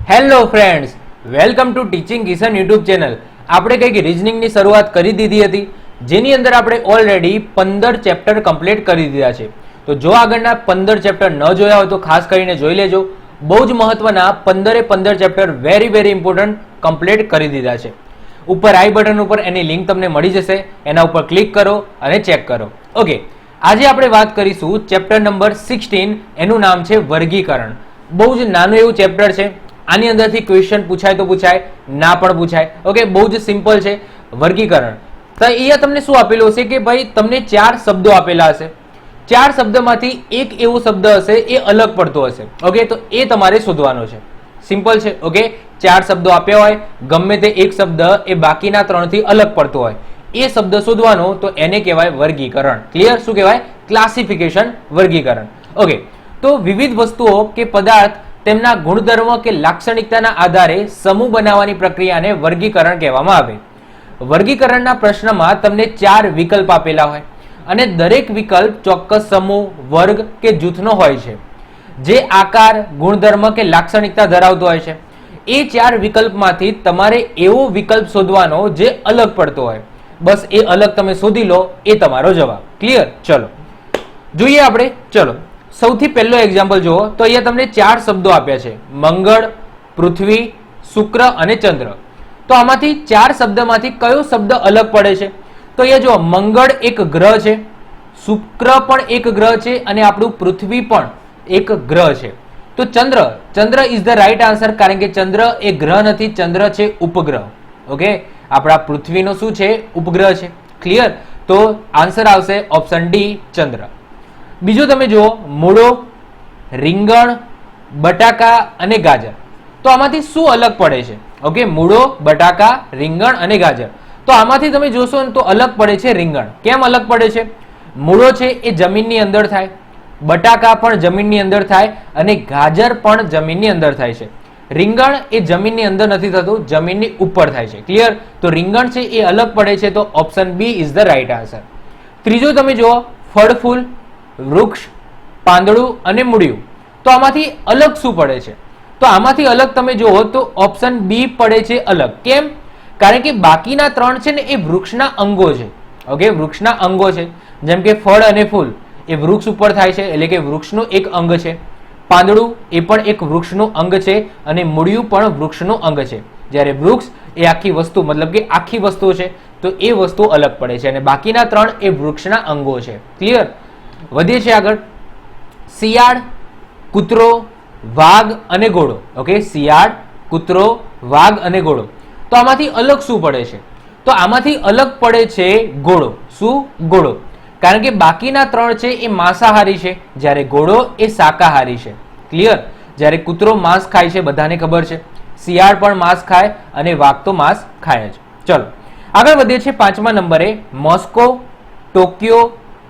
Hello friends, welcome to teaching Kishan YouTube channel. આપણે કંઈક રિઝનિંગની શરૂઆત કરી દીધી હતી, જેની અંદર આપણે ઓલરેડી 15 ચેપ્ટર કમ્પ્લીટ કરી દીધા છે. તો જો આગળના 15 ચેપ્ટર ન જોયા હોય તો ખાસ કરીને જોઈ લેજો. બહુ જ મહત્વના 15 ચેપ્ટર વેરી ઇમ્પોર્ટન્ટ કમ્પ્લીટ કરી દીધા છે. ઉપર આઈ બટન ઉપર એની લિંક તમને મળી જશે, એના ઉપર ક્લિક કરો અને ચેક કરો. ઓકે, આજે આપણે વાત કરીશું ચેપ્ટર નંબર 16. એનું નામ છે વર્ગીકરણ. બહુ જ નાનું એવું ચેપ્ટર છે. આની અંદરથી ક્વેશ્ચન પૂછાય તો પૂછાય, ના પણ પૂછાય. ઓકે, બહુ જ સિમ્પલ છે વર્ગીકરણ. તો અહીંયા તમને શું આપેલું હશે કે ભાઈ તમને 4 શબ્દો આપેલા હશે. 4 શબ્દમાંથી એક એવો શબ્દ હશે એ અલગ પડતો હશે. ઓકે, તો એ તમારે શોધવાનો છે. સિમ્પલ છે. ઓકે, 4 શબ્દો આપ્યા હોય, ગમે તે એક શબ્દ એ બાકીના 3 થી અલગ પડતો હોય, એ શબ્દ શોધવાનો, તો એને કહેવાય વર્ગીકરણ. ક્લિયર? શું કહેવાય? ક્લાસિફિકેશન, વર્ગીકરણ. ઓકે, તો વિવિધ વસ્તુઓ કે પદાર્થ તેમના ગુણધર્મ કે લાક્ષણિકતાના આધારે સમૂહ બનાવવાની પ્રક્રિયાને વર્ગીકરણ કહેવામાં આવે. વર્ગીકરણના પ્રશ્નમાં તમને 4 વિકલ્પ આપેલા હોય અને દરેક વિકલ્પ ચોક્કસ સમૂહ, વર્ગ કે જૂથનો હોય છે, જે આકાર, ગુણધર્મ કે લાક્ષણિકતા ધરાવતો હોય છે. એ 4 વિકલ્પમાંથી તમારે એવો વિકલ્પ શોધવાનો જે અલગ પડતો હોય. બસ એ અલગ તમે શોધી લો, એ તમારો જવાબ. ક્લિયર? ચલો જોઈએ આપણે. ચલો, સૌથી પહેલો એક્ઝામ્પલ જુઓ તો અહીંયા તમને 4 શબ્દો આપ્યા છે: મંગળ, પૃથ્વી, શુક્ર અને ચંદ્ર. તો આમાંથી 4 શબ્દમાંથી કયો શબ્દ અલગ પડે છે? તો અહીંયા જુઓ, મંગળ એક ગ્રહ છે, શુક્ર પણ એક ગ્રહ છે અને આપણું પૃથ્વી પણ એક ગ્રહ છે. તો ચંદ્ર ઇઝ ધ રાઈટ આન્સર, કારણ કે ચંદ્ર એ ગ્રહ નથી, ચંદ્ર છે ઉપગ્રહ. ઓકે, આપણા પૃથ્વીનો શું છે? ઉપગ્રહ છે. ક્લિયર? તો આન્સર આવશે ઓપ્શન ડી, ચંદ્ર. બીજું તમે જુઓ, મૂળો, રીંગણ, બટાકા અને ગાજર. તો આમાંથી શું અલગ પડે છે? ઓકે, મૂળો, બટાકા, રીંગણ અને ગાજર. તો આમાંથી તમે જોશો ને તો અલગ પડે છે રીંગણ. કેમ અલગ પડે છે? મૂળો છે એ જમીનની અંદર થાય, બટાકા પણ જમીનની અંદર થાય અને ગાજર પણ જમીનની અંદર થાય છે. રીંગણ એ જમીનની અંદર નથી થતું, જમીનની ઉપર થાય છે. ક્લિયર? તો રીંગણ છે એ અલગ પડે છે, તો option B is the right answer. ત્રીજું તમે જુઓ, ફળ, ફૂલ, વૃક્ષ, પાંદડું અને મૂળિયું. તો આમાંથી અલગ શું પડે છે? તો આમાંથી અલગ તમે જુઓ તો ઓપ્શન બી પડે છે અલગ. કેમ? કારણ કે બાકીના 3 છે ને એ વૃક્ષના અંગો છે. ઓકે, વૃક્ષના અંગો છે. જેમ કે ફળ અને ફૂલ એ વૃક્ષ ઉપર થાય છે, એટલે કે વૃક્ષનું એક અંગ છે. પાંદડું એ પણ એક વૃક્ષનું અંગ છે અને મૂળિયું પણ વૃક્ષનું અંગ છે. જ્યારે વૃક્ષ એ આખી વસ્તુ, મતલબ કે આખી વસ્તુ છે, તો એ વસ્તુ અલગ પડે છે અને બાકીના 3 એ વૃક્ષના અંગો છે. ક્લિયર? વધીએ છીએ આગળ. શિયાળ, કૂતરો, વાઘ અને ઘોડો. ઓકે, શિયાળ, કૂતરો, વાઘ અને ઘોડો. તો આમાંથી અલગ શું પડે છે? તો આમાંથી અલગ પડે છે ઘોડો. શું? ઘોડો. કારણ કે બાકીના 3 છે એ માંસાહારી છે, જ્યારે ઘોડો એ શાકાહારી છે. ક્લિયર? જ્યારે કૂતરો માંસ ખાય છે, બધાને ખબર છે. શિયાળ પણ માંસ ખાય અને વાઘ તો માંસ ખાય જ. ચલો આગળ વધીએ છીએ 5મા નંબરે. મોસ્કો, ટોક્યો,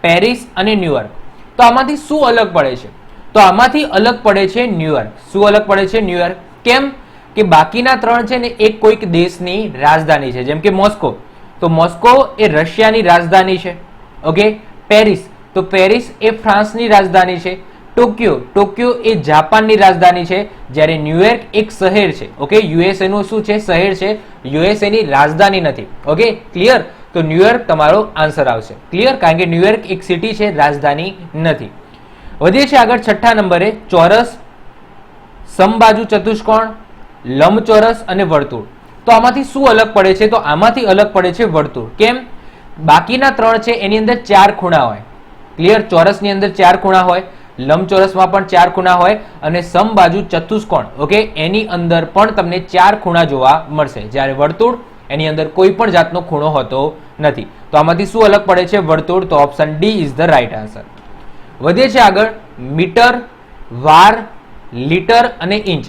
પેરિસ અને ન્યુયોર્ક. તો આમાંથી શું અલગ પડે છે? તો આમાંથી અલગ પડે છે ન્યુયોર્ક. શું અલગ પડે છે? ન્યુયોર્ક. કેમ? કે બાકીના 3 છે ને એ કોઈક દેશની રાજધાની છે. જેમ કે મોસ્કો, તો મોસ્કો એ રશિયાની રાજધાની છે. ઓકે, પેરિસ, તો પેરિસ એ ફ્રાન્સની રાજધાની છે. ટોક્યો એ જાપાનની રાજધાની છે, જ્યારે ન્યુયોર્ક એક શહેર છે. ઓકે, યુએસએ નું શું છે? શહેર છે. યુએસએ ની રાજધાની નથી. Okay, clear? તો ન્યુયોર્ક તમારો આન્સર આવશે. ક્લિયર? કારણ કે ન્યુયોર્ક એક સિટી છે, રાજધાની નથી. વધીએ છીએ આગળ 6ઠા નંબરે. ચોરસ, સમબાજુ ચતુષ્કોણ, લંબચોરસ અને વર્તુળ. તો આમાંથી શું અલગ પડે છે? તો આમાંથી અલગ પડે છે વર્તુળ. કેમ? બાકીના 3 છે એની અંદર 4 ખૂણા હોય. ક્લિયર? ચોરસની અંદર 4 ખૂણા હોય, લંબચોરસમાં પણ 4 ખૂણા હોય અને સમબાજુ ચતુષ્કોણ, ઓકે, એની અંદર પણ તમને 4 ખૂણા જોવા મળશે, જ્યારે વર્તુળ એની અંદર કોઈ પણ જાતનો ખૂણો હોતો નથી. તો આમાંથી શું અલગ પડે છે? વર્તુળ. તો option D is the right answer. વધીએ છીએ આગળ. મીટર, વાર, લીટર અને ઇંચ.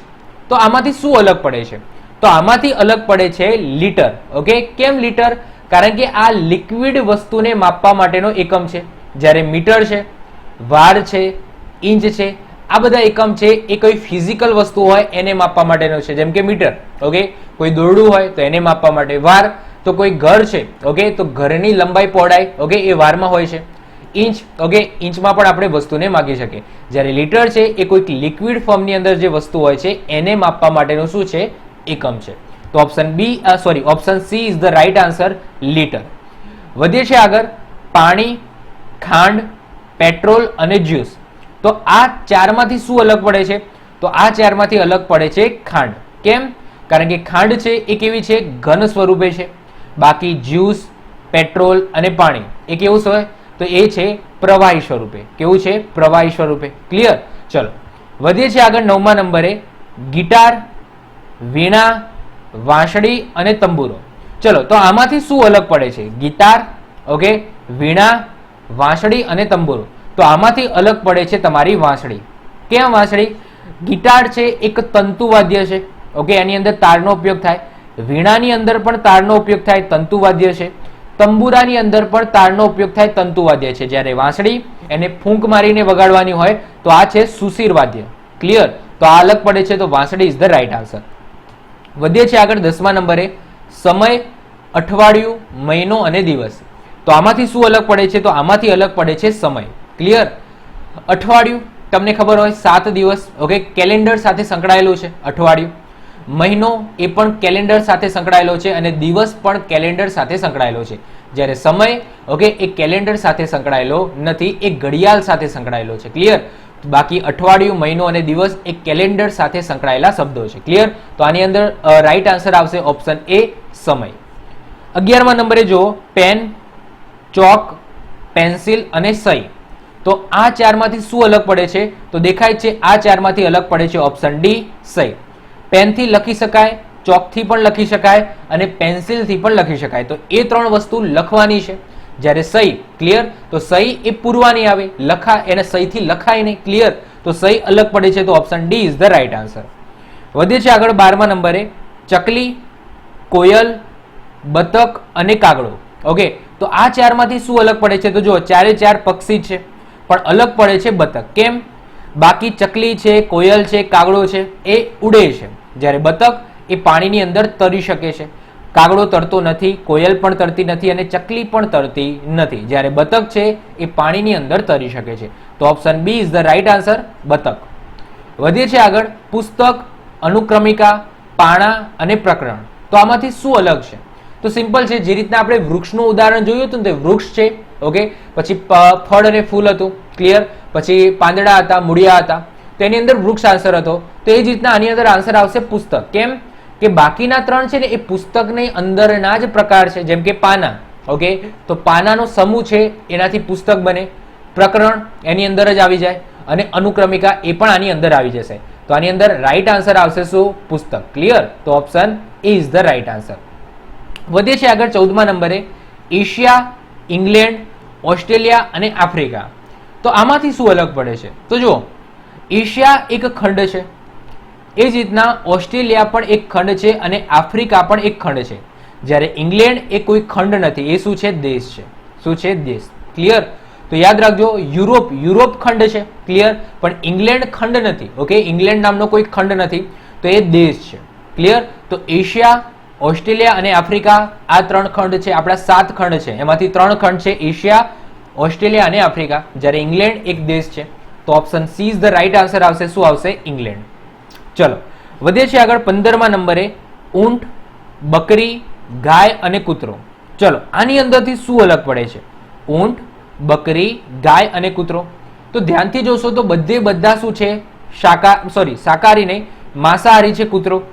તો આમાંથી શું અલગ પડે છે? તો આમાંથી અલગ પડે છે લીટર. ઓકે, કેમ લીટર? કારણ કે આ લિક્વિડ વસ્તુને માપવા માટેનો એકમ છે, જ્યારે મીટર છે, વાર છે, ઇંચ છે, આ બધા એકમ છે એ કોઈ ફિઝિકલ વસ્તુ હોય એને માપવા માટેનો છે. જેમ કે મીટર, ઓકે, કોઈ દોરડું હોય તો એને માપવા માટે. વાર, તો કોઈ ઘર છે, ઓકે, તો ઘરની લંબાઈ પહોળાઈ, ઓકે, એ વારમાં હોય છે. ઇંચ, ઓકે, ઇંચમાં પણ આપણે વસ્તુને માપી શકીએ. જ્યારે લીટર છે એ કોઈક લિક્વિડ ફોર્મની અંદર જે વસ્તુ હોય છે એને માપવા માટેનું શું છે? એકમ છે. તો option she is the right answer, litre. વધીએ છે આગળ. પાણી, ખાંડ, પેટ્રોલ અને જ્યુસ. તો આ ચારમાંથી શું અલગ પડે છે? તો આ ચારમાંથી અલગ પડે છે ખાંડ. કેમ? કારણ કે ખાંડ છે એ કેવી છે? ઘન સ્વરૂપે છે. બાકી જ્યુસ, પેટ્રોલ અને પાણી એ કેવું છે? તો એ છે પ્રવાહી સ્વરૂપે. કેવું છે? પ્રવાહી સ્વરૂપે. ક્લિયર? ચલો વધીએ છીએ આગળ 9મા નંબરે. ગિટાર, વીણા, વાંસળી અને તંબુરો. ચલો તો આમાંથી શું અલગ પડે છે? ગિટાર, ઓકે, વીણા, વાંસળી અને તંબુરો. તો આમાંથી અલગ પડે છે તમારી વાંસળી. કેમ વાંસળી? ગિટાર છે એક તંતુવાદ્ય છે, ઓકે, એની અંદર તારનો ઉપયોગ થાય. વીણાની અંદર પણ તારનો ઉપયોગ થાય, તંતુવાદ્ય છે. તંબુરાની અંદર પણ તારનો ઉપયોગ થાય, તંતુવાદ્ય છે. જ્યારે વાંસળી એને ફૂંક મારીને વગાડવાની હોય તો આ છે સુશીર વાદ્ય. ક્લિયર? તો આ અલગ પડે છે, તો વાંસળી ઇઝ ધ રાઈટ આન્સર. વધીએ છીએ આગળ 10મા નંબરે. સમય, અઠવાડિયું, મહિનો અને દિવસ. તો આમાંથી શું અલગ પડે છે? તો આમાંથી અલગ પડે છે સમય. ક્લિયર? અઠવાડિયું તમને ખબર હોય 7 દિવસ, ઓકે, કેલેન્ડર સાથે સંકળાયેલું છે અઠવાડિયું. મહિનો એ પણ કેલેન્ડર સાથે સંકળાયેલો છે અને દિવસ પણ કેલેન્ડર સાથે સંકળાયેલો છે. જ્યારે સમય, ઓકે, એ કેલેન્ડર સાથે સંકળાયેલો નથી, એ ઘડિયાળ સાથે સંકળાયેલો છે. ક્લિયર? બાકી અઠવાડિયું, મહિનો અને દિવસ એ કેલેન્ડર સાથે સંકળાયેલા શબ્દો છે. ક્લિયર? તો આની અંદર રાઈટ આન્સર આવશે ઓપ્શન એ, સમય. 11મા નંબરે જુઓ. પેન, ચોક, પેન્સિલ અને સહી. તો આ ચારમાંથી શું અલગ પડે છે? તો દેખાય છે આ ચારમાંથી અલગ પડે છે ઓપ્શન ડી, સહી. પેનથી લખી શકાય, ચોકથી પણ લખી શકાય અને પેન્સિલથી પણ લખી શકાય. તો એ 3 વસ્તુ લખવાની છે. જ્યારે સહી, ક્લિયર, તો સહી એ પૂરવાની આવે, એને સહીથી લખાય નહીં. ક્લિયર? તો સહી અલગ પડે છે, તો option D is the right answer. વધીએ છે આગળ 12મા નંબરે. ચકલી, કોયલ, બતક અને કાગડો. ઓકે, તો આ ચારમાંથી શું અલગ પડે છે? તો જો ચારે ચાર પક્ષી છે પણ અલગ પડે છે બતક. કેમ? બાકી ચકલી છે, કોયલ છે, કાગડો છે એ ઉડે છે. જ્યારે બતક એ પાણીની અંદર તરી શકે છે. કાગડો તરતો નથી, કોયલ પણ તરતી નથી અને ચકલી પણ તરતી નથી. જ્યારે બતક છે એ પાણીની અંદર તરી શકે છે. તો option B is the right answer, બતક. વધીએ છે આગળ. પુસ્તક, અનુક્રમિકા, પાણા અને પ્રકરણ. તો આમાંથી શું અલગ છે? તો સિમ્પલ છે. જે રીતના આપણે વૃક્ષનું ઉદાહરણ જોયું હતું ને, તે વૃક્ષ છે, ઓકે, પછી ફળ અને ફૂલ હતું. ક્લિયર? પછી પાંદડા હતા, મૂળિયા હતા. તો એની અંદર વૃક્ષ આન્સર હતો. તો એ જ રીતના આની અંદર આન્સર આવશે પુસ્તક. કેમ? કે બાકીના 3 છે ને એ પુસ્તકની અંદરના જ પ્રકાર છે. જેમ કે પાના, ઓકે, તો પાનાનો સમૂહ છે એનાથી પુસ્તક બને. પ્રકરણ એની અંદર જ આવી જાય અને અનુક્રમિકા એ પણ આની અંદર આવી જશે. તો આની અંદર રાઈટ આન્સર આવશે શું? પુસ્તક. ક્લિયર? તો option A is the right answer. વધીએ છે આગળ 14મા નંબરે. એશિયા, ઇંગ્લેન્ડ, ઓસ્ટ્રેલિયા અને આફ્રિકા. તો આમાંથી શું અલગ પડે છે? તો જુઓ, એશિયા એક ખંડ છે, એ જ રીતના ઓસ્ટ્રેલિયા પણ એક ખંડ છે અને આફ્રિકા પણ એક ખંડ છે. જ્યારે ઇંગ્લેન્ડ એ કોઈ ખંડ નથી, એ શું છે? દેશ છે. શું છે? દેશ. ક્લિયર? તો યાદ રાખજો, યુરોપ ખંડ છે. ક્લિયર? પણ ઇંગ્લેન્ડ ખંડ નથી. ઓકે, ઇંગ્લેન્ડ નામનો કોઈ ખંડ નથી, તો એ દેશ છે. ક્લિયર? તો એશિયા, ઓસ્ટ્રેલિયા અને આફ્રિકા આ 3 ખંડ છે. આપણા 7 ખંડ છે, એમાંથી 3 ખંડ છે એશિયા, ઓસ્ટ્રેલિયા અને આફ્રિકા. જ્યારે ઇંગ્લેન્ડ એક દેશ છે. તો option she is the right answer આવશે. શું આવશે? ઇંગ્લેન્ડ. ચલો વધીએ છીએ આગળ 15મા નંબરે. ઊંટ, બકરી, ગાય અને કૂતરો. ચલો આની અંદરથી શું અલગ પડે છે? ઊંટ, બકરી, ગાય અને કૂતરો. તો ધ્યાનથી જોશો તો બધા શું છે? શાકાહારી નહીં, માંસાહારી છે કૂતરો.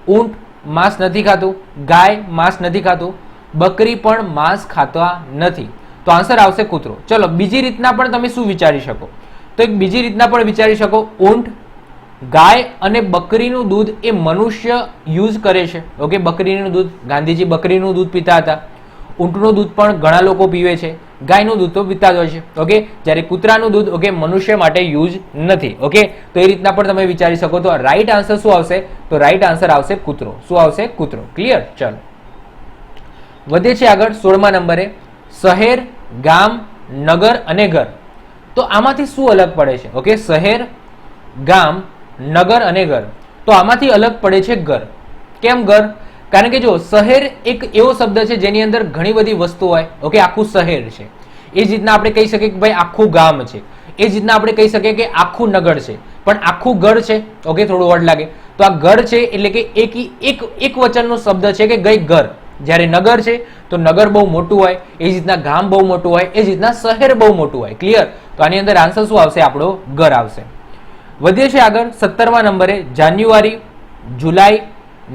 ઊંટ માંસ નથી ખાતું, ગાય માંસ નથી ખાતું, બકરી પણ માંસ ખાતા નથી. તો આન્સર આવશે કૂતરો. ચલો બીજી રીતના પણ તમે શું વિચારી શકો? તો એક બીજી રીતના પણ વિચારી શકો. ઊંટ, ગાય અને બકરીનું દૂધ એ મનુષ્ય યુઝ કરે છે. ઓકે, બકરીનું દૂધ, ગાંધીજી બકરીનું દૂધ પીતા હતા. ઊંટનું દૂધ પણ ઘણા લોકો પીવે છે. ગાયનું દૂધ તો પીતા જ હોય છે. ઓકે, જ્યારે કૂતરાનું દૂધ, ઓકે, મનુષ્ય માટે યુઝ નથી. ઓકે, તો એ રીતના પણ તમે વિચારી શકો. તો રાઈટ આન્સર શું આવશે? તો રાઈટ આન્સર આવશે કૂતરો. શું આવશે? કૂતરો. ક્લિયર? ચાલો વધે છે આગળ 16મા નંબરે. શહેર, ગામ, નગર અને ઘર. તો આમાંથી શું અલગ પડે છે? ઓકે, શહેર, ગામ, નગર અને ઘર. તો આમાંથી અલગ પડે છે ઘર. કેમ ઘર? કારણ કે જો શહેર એક એવો શબ્દ છે જેની અંદર ઘણી બધી વસ્તુ હોય. ઓકે, આખું શહેર છે. એ જ રીતના આપણે કહી શકીએ કે ભાઈ આખું ગામ છે, એ જ રીતના આપણે કહી શકીએ કે આખું નગર છે, પણ આખું ઘર છે. ઓકે, થોડું વર્ડ લાગે તો આ ઘર છે એટલે કે એક વચનનો શબ્દ છે કે ગઈ ઘર. જ્યારે નગર છે તો નગર બહુ મોટું હોય, એ જ રીતના ગામ બહુ મોટું હોય, એ જ રીતના શહેર બહુ મોટું હોય. ક્લિયર? તો આની અંદર આન્સર શું આવશે? આપણો ઘર આવશે. વધીએ છે આગળ 17મા નંબરે જાન્યુઆરી, જુલાઈ,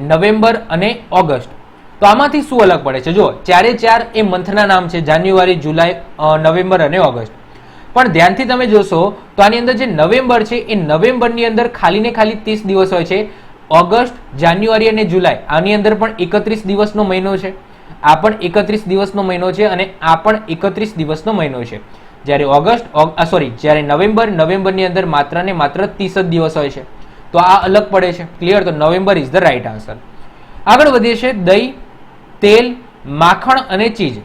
નવેમ્બર અને ઓગસ્ટ. તો આમાંથી શું અલગ પડે છે? જો ચારે ચાર એ મંથના નામ છે, જાન્યુઆરી, જુલાઈ, નવેમ્બર અને ઓગસ્ટ. પણ ધ્યાનથી તમે જોશો તો આની અંદર જે નવેમ્બર છે એ નવેમ્બરની અંદર ખાલી ને ખાલી 30 દિવસ હોય છે. ઓગસ્ટ, જાન્યુઆરી અને જુલાઈ આની અંદર પણ 31 દિવસનો મહિનો છે. આ પણ 31 દિવસનો મહિનો છે અને આ પણ 31 દિવસનો મહિનો છે. જ્યારે જ્યારે નવેમ્બરની અંદર માત્ર ને માત્ર 30 જ દિવસ હોય છે. તો આ અલગ પડે છે. ક્લિયર? તો November is the right answer. આગળ વધીએ છે દહીં, તેલ, માખણ અને ચીઝ.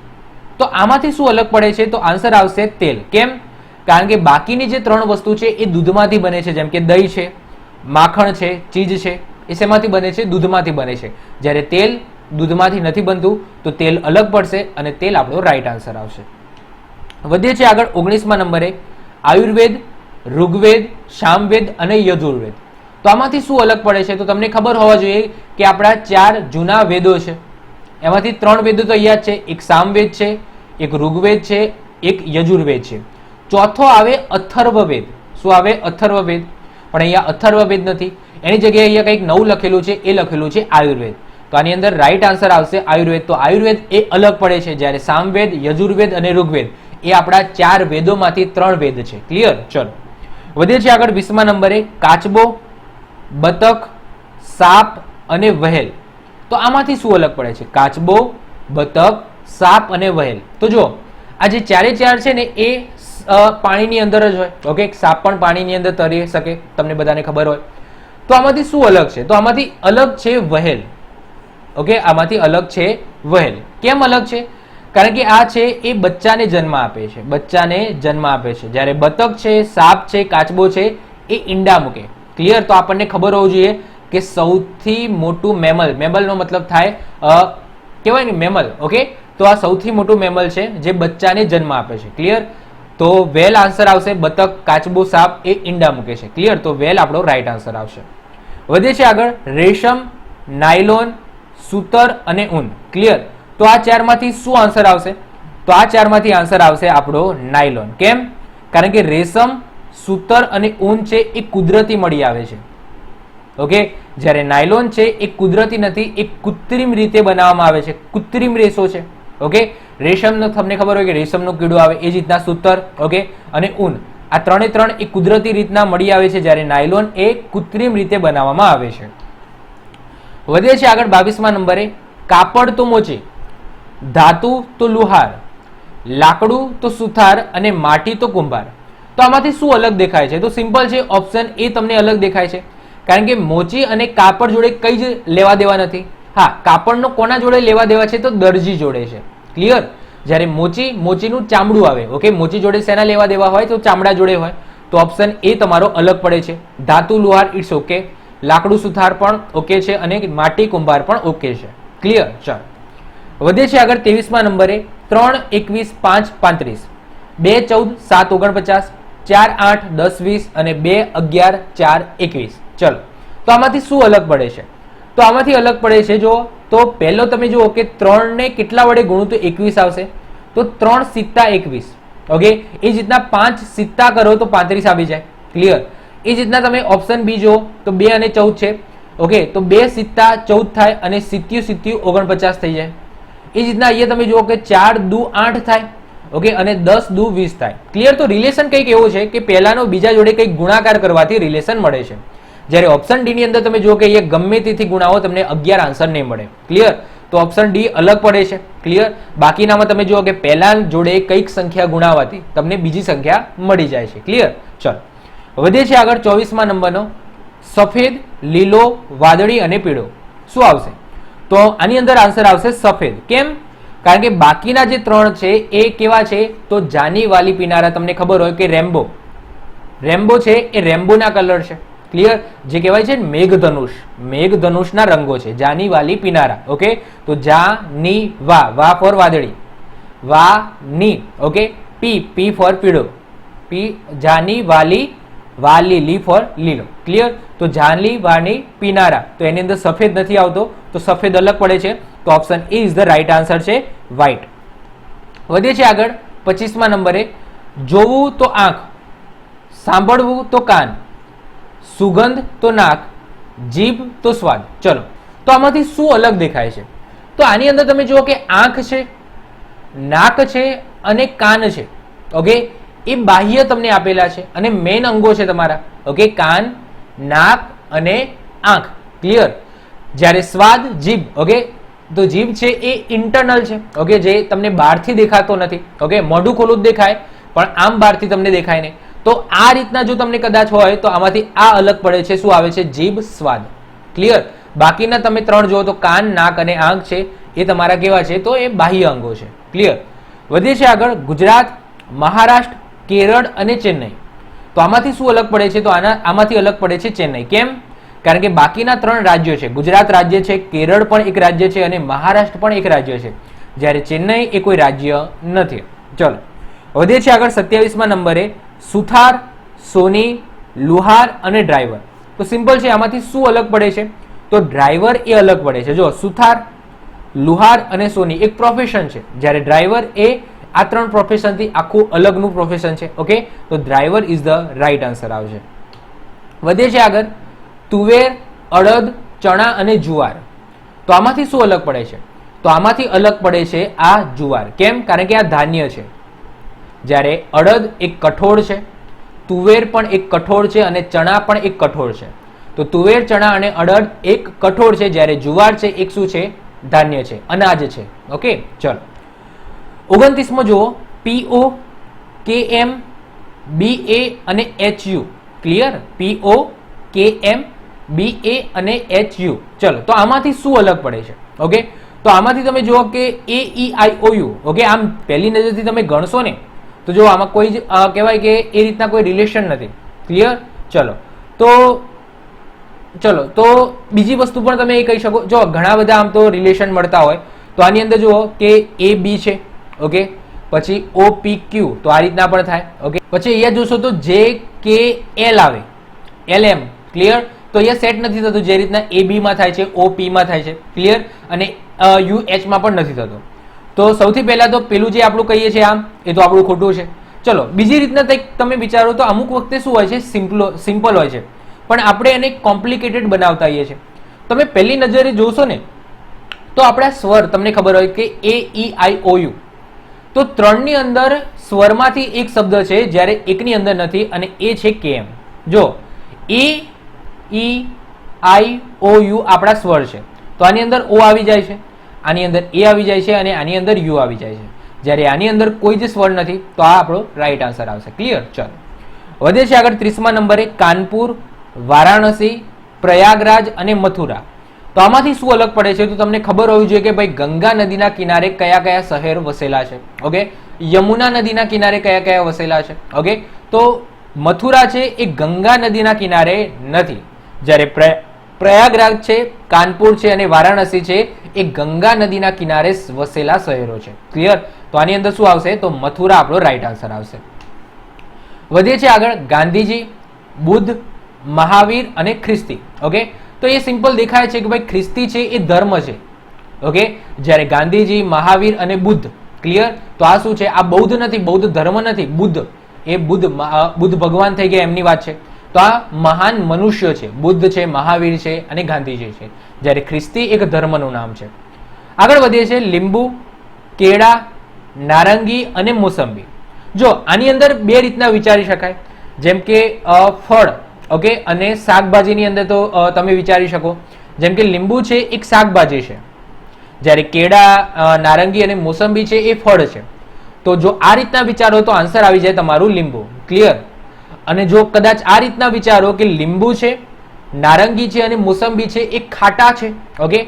તો આમાંથી શું અલગ પડે છે? તો આન્સર આવશે તેલ. કેમ? કારણ કે બાકીની જે 3 વસ્તુ છે એ દૂધમાંથી બને છે, જેમ કે દહીં છે, માખણ છે, ચીઝ છે, એ શેમાંથી બને છે? દૂધમાંથી બને છે. જ્યારે તેલ દૂધમાંથી નથી બનતું તો તેલ અલગ પડશે અને તેલ આપણો રાઈટ આન્સર આવશે. વધીએ છે આગળ 19મા નંબરે આયુર્વેદ, ઋગ્વેદ, સામવેદ અને યજુર્વેદ. તો આમાંથી શું અલગ પડે છે? તો તમને ખબર હોવા જોઈએ કે આપણા 4 જૂના વેદો છે, એમાંથી 3 વેદો તો અહીંયા જ છે. એક સામવેદ છે, એક ઋગ્વેદ છે, એક યજુર્વેદ છે. ચોથો આવે અથર્વવેદ. શું આવે? અથર્વવેદ. પણ અહીંયા અથર્વવેદ નથી, એની જગ્યાએ અહીંયા કંઈક નવું લખેલું છે, એ લખેલું છે આયુર્વેદ. તો આની અંદર રાઈટ આન્સર આવશે આયુર્વેદ. તો આયુર્વેદ એ અલગ પડે છે, જ્યારે સામવેદ, યજુર્વેદ અને ઋગ્વેદ એ આપણા 4 વેદોમાંથી 3 વેદ છે. ક્લિયર? ચલો વધીએ છીએ આગળ 20મા નંબરે કાચબો, બતક, સાપ અને વહેલ. તો આમાંથી શું અલગ પડે છે? કાચબો, બતક, સાપ અને વહેલ. તો જો આ જે ચારે ચાર છે ને એ પાણીની અંદર જ હોય. ઓકે, સાપ પણ પાણીની અંદર તરી શકે, તમને બધાને ખબર હોય. તો આમાંથી શું અલગ છે? તો આમાંથી અલગ છે વહેલ. ઓકે, આમાંથી અલગ છે વહેલ. કેમ અલગ છે? કારણ કે આ છે એ બચ્ચાને જન્મ આપે છે, બચ્ચાને જન્મ આપે છે. જ્યારે બતક છે, સાપ છે, કાચબો છે એ ઈંડા મૂકે. ક્લિયર? તો આપણને ખબર હોવું જોઈએ કે સૌથી મોટું મેમલનો મતલબ થાય કહેવાય ને મેમલ. ઓકે, તો આ સૌથી મોટું મેમલ છે જે બચ્ચાને જન્મ આપે છે. ક્લિયર? તો વેલ આન્સર આવશે. બતક, કાચબો, સાપ એ ઈંડા મૂકે છે. ક્લિયર? તો વેલ આપણો રાઈટ આન્સર આવશે. વધીએ છે આગળ રેશમ, નાયલોન, સૂતર અને ઊન. ક્લિયર? તો આ 4માંથી શું આન્સર આવશે? તો આ 4માંથી આન્સર આવશે આપણો નાયલોન. કેમ? કારણ કે રેશમ, સૂતર અને ઊન છે એ કુદરતી મળી આવે છે. ઓકે, જ્યારે નાયલોન છે એ કુદરતી નથી, એ કૃત્રિમ રીતે બનાવવામાં આવે છે, કૃત્રિમ રેશો છે. ઓકે, રેશમનો તમને ખબર હોય કે રેશમનું કીડું આવે, એ જ રીતના સૂતર, ઓકે, અને ઊન આ 3 એ કુદરતી રીતના મળી આવે છે, જ્યારે નાયલોન એ કૃત્રિમ રીતે બનાવવામાં આવે છે. વધીએ છે આગળ 22મા નંબરે કાપડ તો મોચી, ધાતુ તો લુહાર, લાકડું તો સુથાર અને માટી તો કુંભાર. તો આમાંથી શું અલગ દેખાય છે? તો સિમ્પલ છે, ઓપ્શન એ તમને અલગ દેખાય છે. કારણ કે મોચી અને કાપડ જોડે કઈ જ લેવા દેવા નથી. હા, કાપડનો કોના જોડે લેવા દેવા છે? તો દરજી જોડે છે. ક્લિયર? જ્યારે મોચીનું ચામડું આવે. ઓકે, મોચી જોડે શેના લેવા દેવા હોય? તો ચામડા જોડે હોય. તો ઓપ્શન એ તમારો અલગ પડે છે. ધાતુ લુહાર ઇટ્સ ઓકે, લાકડું સુથાર પણ ઓકે છે અને માટી કુંભાર પણ ઓકે છે. ક્લિયર? ચાલો વધે છે આગળ 23મા નંબરે 3, 21, 5, 35, 2, 14, 7, 49, 4, 8, 10, 20 અને 2, 11, 4, 21. ચલો, તો આમાંથી શું અલગ પડે છે? તો આમાંથી અલગ પડે છે જો તો પહેલો તમે જુઓ કે 3 ને કેટલા વડે ગુણું તો 21 આવશે. તો 3 સિત્તા 21. ઓકે, એ જ રીતના 5 સિત્તા કરો તો 35 આવી જાય. ક્લિયર? એ જ રીતના તમે ઓપ્શન બી જુઓ તો 2 અને 14 છે. ઓકે, તો 2 સિત્તા 14 થાય અને સિત્યુ 49 થઈ જાય. એ જ રીતના અહીંયા તમે જુઓ કે 4 દુ 8 થાય. ઓકે, અને 10 દુ 20 થાય. ક્લિયર? તો રિલેશન કંઈક એવું છે કે પહેલાનો બીજા જોડે કંઈક ગુણાકાર કરવાથી રિલેશન મળે છે. જ્યારે ઓપ્શન ડી ની અંદર તમે જુઓ કે અહીંયા ગમે તેથી ગુણાવો તમને 11 આન્સર નહીં મળે. ક્લિયર? તો ઓપ્શન ડી અલગ પડે છે. ક્લિયર? બાકીનામાં તમે જુઓ કે પહેલા જોડે કઈક સંખ્યા ગુણાવાથી તમને બીજી સંખ્યા મળી જાય છે. ક્લિયર? ચલો વધીએ છીએ આગળ 24મા નંબરનો સફેદ, લીલો, વાદળી અને પીળો. શું આવશે? તો આની અંદર આન્સર આવશે સફેદ. કેમ? કારણ કે બાકીના જે 3 છે એ કેવા છે? તો જાની, વાલી, પીનારા. તમને ખબર હોય કે રેમ્બો છે એ રેમ્બોના કલર છે. ક્લિયર? જે કહેવાય છે મેઘધનુષના રંગો છે જાની, વાલી, પીનારા. ઓકે, તો જા, ની, વા ફોર વાદળી, વા, ની. ઓકે, પી ફોર પીળો, પી જાની વાલી, વાલી લી ફોર લીલો. ક્લિયર? તો જાની વાલી પીનારા, તો એની અંદર સફેદ નથી આવતો, તો સફેદ અલગ પડે છે, તો option A is the right answer છે વ્હાઈટ. વધીએ છીએ આગળ 25મા નંબરે. જોવું તો આંખ, સાંભળવું તો કાન, સુગંધ તો નાક, જીભ તો સ્વાદ. ચલો, તો આમાંથી શું અલગ દેખાય છે? તો આની અંદર તમે જુઓ કે આંખ છે, નાક છે અને કાન છે. ઓકે, એ બાહ્ય તમને આપેલા છે અને મેઇન અંગો છે તમારા. ઓકે, કાન, નાક અને આંખ. ક્લિયર? જ્યારે સ્વાદ, જીભ. ઓકે, તો જીભ છે એ ઇન્ટરનલ છે. ઓકે, જે તમને બહારથી દેખાતો નથી. ઓકે, મોઢું ખોલું જ દેખાય પણ આમ બહારથી તમને દેખાય નહીં. તો આ રીતના જો તમને કદાચ હોય તો આમાંથી આ અલગ પડે છે. શું આવે છે? જીભ, સ્વાદ. ક્લિયર? બાકીના તમે ત્રણ જુઓ તો કાન, નાક અને આંખ છે એ તમારા કેવા છે? તો એ બાહ્ય અંગો છે. ક્લિયર? વધીએ છીએ આગળ. ગુજરાત, મહારાષ્ટ્ર, કેરળ અને ચેન્નઈ. તો આમાંથી શું અલગ પડે છે? તો આમાંથી અલગ પડે છે ચેન્નઈ. કેમ? કારણ કે બાકીના ત્રણ રાજ્યો છે. ગુજરાત રાજ્ય છે, કેરળ પણ એક રાજ્ય છે અને મહારાષ્ટ્ર પણ એક રાજ્ય છે, જ્યારે ચેન્નઈ એ કોઈ રાજ્ય નથી. ચલો, વધીએ છીએ આગળ 27મા નંબરે. સુથાર, સોની, લુહાર અને ડ્રાઈવર. તો સિમ્પલ છે, આમાંથી શું અલગ પડે છે? તો ડ્રાઈવર એ અલગ પડે છે. જો સુથાર, લુહાર અને સોની એક પ્રોફેશન છે, જ્યારે ડ્રાઈવર એ આ ત્રણ પ્રોફેશનથી આખું અલગનું પ્રોફેશન છે. ઓકે, તો driver is the right answer આવશે. વધીએ છીએ આગળ. તુવેર, અડદ, ચણા અને જુવાર. તો આમાંથી શું અલગ પડે છે? તો આમાંથી અલગ પડે છે આ જુવાર. કેમ? કારણ કે આ ધાન્ય છે. જ્યારે અડદ એક કઠોળ છે, તુવેર પણ એક કઠોળ છે અને ચણા પણ એક કઠોળ છે. તો તુવેર, ચણા અને અડદ એક કઠોળ છે, જ્યારે જુવાર છે એક શું છે? ધાન્ય છે, અનાજ છે. ઓકે, ચલો 29મો જુઓ. PO, KM, BA અને HU. Clear? PO, KM, BA અને HU. ચલો, તો આમાંથી શું અલગ પડે છે? ઓકે, તો આમાંથી તમે જુઓ કે AEIOU. ઓકે, આમ પહેલી નજરથી તમે ગણશો ને તો જો આમાં કોઈ જ કહેવાય કે એ રીતના કોઈ રિલેશન નથી. ક્લિયર? ચલો તો બીજી વસ્તુ પણ તમે એ કહી શકો. જો ઘણા બધા આમ તો રિલેશન મળતા હોય, તો આની અંદર જુઓ કે AB છે. ઓકે, પછી OPQ, તો આ રીતના પણ થાય. ઓકે, પછી અહીંયા જોશો તો JKL આવે, LM. ક્લિયર? તો અહીંયા સેટ નથી થતું, જે રીતના AB માં થાય છે, OP માં થાય છે. ક્લિયર? અને UH માં પણ નથી થતો. તો સૌથી પહેલા તો પેલું જે આપણું કહીએ છીએ આમ, એ તો આપણું ખોટું છે. ચલો, બીજી રીતના તમે વિચારો તો અમુક વખતે શું હોય છે? સિમ્પલ હોય છે, પણ આપણે એને કોમ્પ્લિકેટેડ બનાવતા હોઈએ છીએ. તમે પહેલી નજરે જોશો ને તો આપણા સ્વર તમને ખબર હોય કે AEIOU. તો ત્રણની અંદર સ્વરમાંથી એક શબ્દ છે, જ્યારે એકની અંદર નથી, અને એ છે KM. જો AEIOU આપણા સ્વર છે, તો આની અંદર O આવી જાય છે, આની અંદર A આવી જાય છે અને આની અંદર U આવી જાય છે. જ્યારે આની અંદર કોઈ જ સ્વર નથી, તો આ આપણો રાઈટ આન્સર આવશે. ક્લિયર? ચલો, વધે છે આગળ 30મા નંબરે. કાનપુર, વારાણસી, પ્રયાગરાજ અને મથુરા. તો આમાંથી શું અલગ પડે છે? તો તમને ખબર હોવી જોઈએ કે ભાઈ ગંગા નદીના કિનારે કયા કયા શહેર વસેલા છે. ઓકે, યમુના નદીના કિનારે કયા કયા વસેલા છે. ઓકે, તો મથુરા છે એ ગંગા નદીના કિનારે નથી, જ્યારે પ્રયાગરાજ છે, કાનપુર છે અને વારાણસી છે એ ગંગા નદીના કિનારે વસેલા શહેરો છે. ક્લિયર? તો આની અંદર શું આવશે? તો મથુરા આપણો રાઈટ આન્સર આવશે. વધીએ છીએ આગળ. ગાંધીજી, બુદ્ધ, મહાવીર અને ખ્રિસ્તી. ઓકે, તો એ સિમ્પલ દેખાય છે કે ભાઈ ખ્રિસ્તી છે એ ધર્મ છે. ઓકે, જ્યારે ગાંધીજી, મહાવીર અને બુદ્ધ. ક્લિયર? તો આ શું છે? આ બૌદ્ધ નથી, બૌદ્ધ ધર્મ નથી. બુદ્ધ એ બુદ્ધ ભગવાન થઈ ગયા એમની વાત છે. તો આ મહાન મનુષ્ય છે. બુદ્ધ છે, મહાવીર છે અને ગાંધીજી છે, જ્યારે ખ્રિસ્તી એક ધર્મનું નામ છે. આગળ વધીએ છીએ. લીંબુ, કેળા, નારંગી અને મોસંબી. જો આની અંદર બે રીતના વિચારી શકાય, જેમ કે ફળ. ઓકે, અને શાકભાજીની અંદર તો તમે વિચારી શકો, જેમ કે લીંબુ છે એક શાકભાજી છે, જ્યારે કેળા, નારંગી અને મોસંબી છે એ ફળ છે. તો જો આ રીતના વિચારો તો આન્સર આવી જાય તમારું લીંબુ. ક્લિયર? અને જો કદાચ આ રીતના વિચારો કે લીંબુ છે, નારંગી છે અને મોસંબી છે એ ખાટા છે. ઓકે,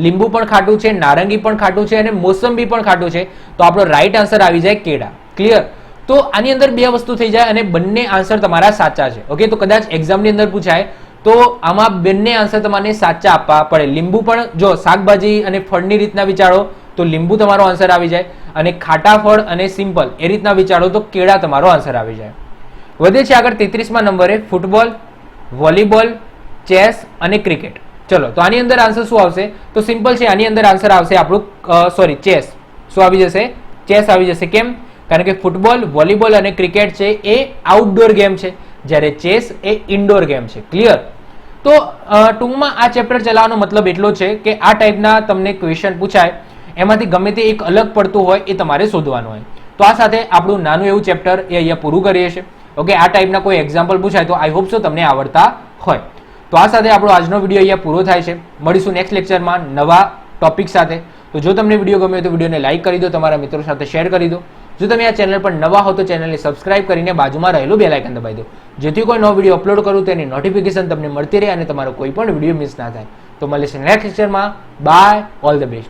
લીંબુ પણ ખાટું છે, નારંગી પણ ખાટું છે અને મોસંબી પણ ખાટું છે, તો આપણો રાઈટ આન્સર આવી જાય કેળા. ક્લિયર? તો આની અંદર બે વસ્તુ થઈ જાય અને બંને આન્સર તમારા સાચા છે. ઓકે, તો કદાચ એક્ઝામની અંદર પૂછાય તો આમાં બંને આન્સર તમારે સાચા આપવા પડે. લીંબુ પણ જો શાકભાજી અને ફળની રીતના વિચારો તો લીંબુ તમારો આન્સર આવી જાય, અને ખાટા ફળ અને સિમ્પલ એ રીતના વિચારો તો કેળા તમારો આન્સર આવી જાય. વધે છે આગળ 33મા નંબરે ફૂટબોલ, વોલીબોલ, ચેસ અને ક્રિકેટ. ચલો તો આની અંદર આન્સર શું આવશે? તો સિમ્પલ છે, આની અંદર આન્સર આવશે આપણું ચેસ. શું આવી જશે? ચેસ આવી જશે. કેમ? કારણ કે ફૂટબોલ, વોલીબોલ અને ક્રિકેટ છે એ આઉટડોર ગેમ છે, જ્યારે ચેસ એ ઇન્ડોર ગેમ છે. ક્લિયર? તો ટૂંકમાં આ ચેપ્ટર ચલાવવાનો મતલબ એટલો છે કે આ ટાઈપના તમને ક્વેશ્ચન પૂછાય એમાંથી ગમે તે એક અલગ પડતું હોય એ તમારે શોધવાનું હોય. તો આ સાથે આપણું નાનું એવું ચેપ્ટર એ અહીંયા પૂરું કરીએ છીએ. ઓકે, આ ટાઈપના કોઈ એક્ઝામ્પલ પૂછાય તો આઈ હોપ સો તમને આવડતા હોય. તો આ સાથે આપણો આજનો વિડીયો અહીંયા પૂરો થાય છે. મળીશું નેક્સ્ટ લેક્ચરમાં નવા ટોપિક સાથે. તો જો તમને વિડીયો ગમ્યો તો વિડીયોને લાઈક કરી દો, તમારા મિત્રો સાથે શેર કરી દો. જો તમે આ ચેનલ પર નવા હો તો ચેનલને સબસ્ક્રાઇબ કરીને બાજુમાં રહેલું બેલ આઇકન દબાવી દો, જેથી કોઈ નવો વિડીયો અપલોડ કરું તેની નોટિફિકેશન તમને મળતી રહે અને તમારો કોઈ પણ વિડીયો મિસ ના થાય. તો મળીશું નેક્સ્ટ લેક્ચરમાં. Bye, all the best.